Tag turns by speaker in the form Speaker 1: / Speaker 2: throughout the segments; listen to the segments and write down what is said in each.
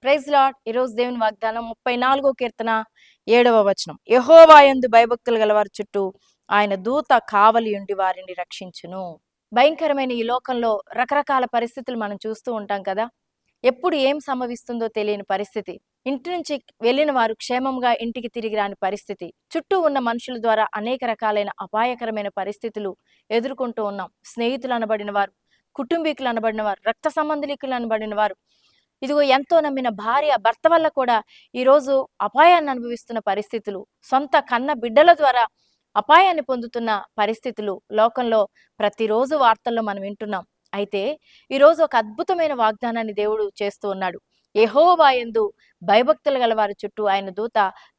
Speaker 1: Praise lord. ఈరోజు దేవుని వాగ్దానం 34వ కీర్తన 7వ వచనం. యెహోవా యందు భయభక్తులు గలవారి చుట్టూ ఆయన దూత కావలి ఉండి వారిని రక్షించును. భయంకరమైన ఈ లోకంలో రకరకాల పరిస్థితులు మనం చూస్తూ ఉంటాం కదా. ఎప్పుడు ఏం సంభవిస్తుందో తెలియని పరిస్థితి. ఇంటి నుంచి వెళ్ళిన వారు క్షేమంగా ఇంటికి తిరిగి రాని పరిస్థితి. చుట్టూ ఉన్న మనుషుల ద్వారా అనేక రకాలైన అపాయకరమైన పరిస్థితులు ఎదుర్కొంటూ ఉన్నాం. స్నేహితులు అనబడిన వారు, కుటుంబీకులు అనబడిన వారు, రక్త సంబంధికులు అనబడిన వారు, ఇదిగో ఎంతో నమ్మిన భార్య భర్త వల్ల కూడా ఈరోజు అపాయాన్ని అనుభవిస్తున్న పరిస్థితులు, సొంత కన్న బిడ్డల ద్వారా అపాయాన్ని పొందుతున్న పరిస్థితులు లోకంలో ప్రతిరోజు వార్తల్లో మనం వింటున్నాం. అయితే ఈరోజు ఒక అద్భుతమైన వాగ్దానాన్ని దేవుడు చేస్తూ ఉన్నాడు. యెహోవా యందు భయభక్తులు గల వారి చుట్టూ ఆయన దూత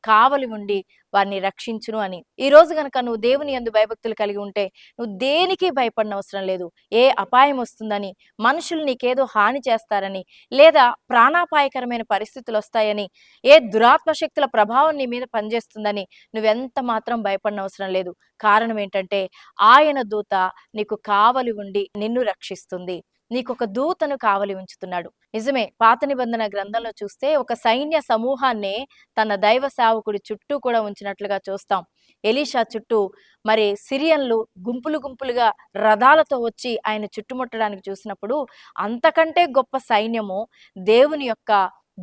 Speaker 1: కావలి ఉండి వారిని రక్షించును అని. ఈ రోజు గనక నువ్వు దేవుని యందు భయభక్తులు కలిగి ఉంటే నువ్వు దేనికి భయపడిన అవసరం లేదు. ఏ అపాయం వస్తుందని, మనుషులు నీకేదో హాని చేస్తారని, లేదా ప్రాణాపాయకరమైన పరిస్థితులు వస్తాయని, ఏ దురాత్మ శక్తుల ప్రభావం నీ మీద పనిచేస్తుందని నువ్వెంత మాత్రం భయపడిన అవసరం లేదు. కారణం ఏంటంటే ఆయన దూత నీకు కావలి ఉండి నిన్ను రక్షిస్తుంది. నీకొక దూతను కావలి ఉంచుతున్నాడు. నిజమే, పాత నిబంధన గ్రంథంలో చూస్తే ఒక సైన్య సమూహాన్నే తన దైవ సేవకుడి చుట్టూ కూడా ఉంచినట్లుగా చూస్తాం. ఎలీషా చుట్టూ మరి సిరియన్లు గుంపులు గుంపులుగా రథాలతో వచ్చి ఆయన చుట్టుముట్టడానికి చూసినప్పుడు అంతకంటే గొప్ప సైన్యము, దేవుని యొక్క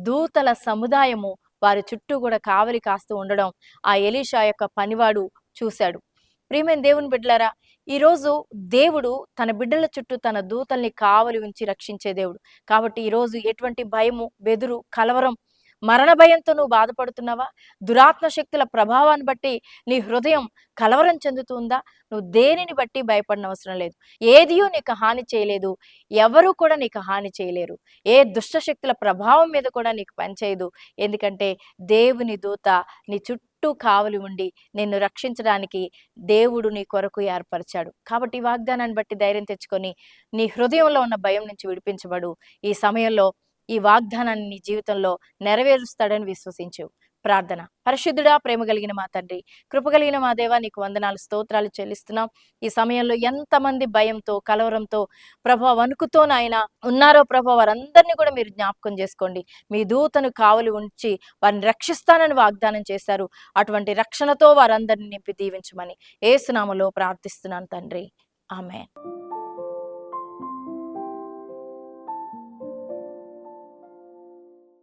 Speaker 1: దూతల సముదాయము వారి చుట్టూ కూడా కావలి కాస్తూ ఉండడం ఆ ఎలీషా యొక్క పనివాడు చూశాడు. ప్రియమైన దేవుని బిడ్డలారా, ఈరోజు దేవుడు తన బిడ్డల చుట్టూ తన దూతల్ని కావలి ఉంచి రక్షించే దేవుడు. కాబట్టి ఈరోజు ఎటువంటి భయము, బెదురు, కలవరం, మరణ భయంతో నువ్వు బాధపడుతున్నావా? దురాత్మ శక్తుల ప్రభావాన్ని బట్టి నీ హృదయం కలవరం చెందుతుందా? నువ్వు దేనిని బట్టి భయపడిన అవసరం లేదు. ఏదియూ నీకు హాని చేయలేదు. ఎవరు కూడా నీకు హాని చేయలేరు. ఏ దుష్ట శక్తుల ప్రభావం మీద కూడా నీకు పనిచేయదు. ఎందుకంటే దేవుని దూత నీ చుట్టూ కావలి ఉండి నిన్ను రక్షించడానికి దేవుడు నీ కొరకు ఏర్పరిచాడు. కాబట్టి ఈ వాగ్దానాన్ని బట్టి ధైర్యం తెచ్చుకొని నీ హృదయంలో ఉన్న భయం నుంచి విడిపించబడు. ఈ సమయంలో ఈ వాగ్దానాన్ని నీ జీవితంలో నెరవేరుస్తాడని విశ్వసించు. ప్రార్థన. పరిశుద్ధుడా, ప్రేమ కలిగిన మా తండ్రి, కృప కలిగిన మా దేవా, నీకు వందనాలు, స్తోత్రాలు చెల్లిస్తున్నాం. ఈ సమయంలో ఎంతమంది భయంతో, కలవరంతో, ప్రభా వణుకుతో నాయన ఉన్నారో ప్రభా, వారందరినీ కూడా మీరు జ్ఞాపకం చేసుకోండి. మీ దూతను కావలి ఉంచి వారిని రక్షిస్తానని వాగ్దానం చేశారు. అటువంటి రక్షణతో వారందరినీ నింపి దీవించమని యేసు నామములో ప్రార్థిస్తున్నాను తండ్రి. ఆమేన్.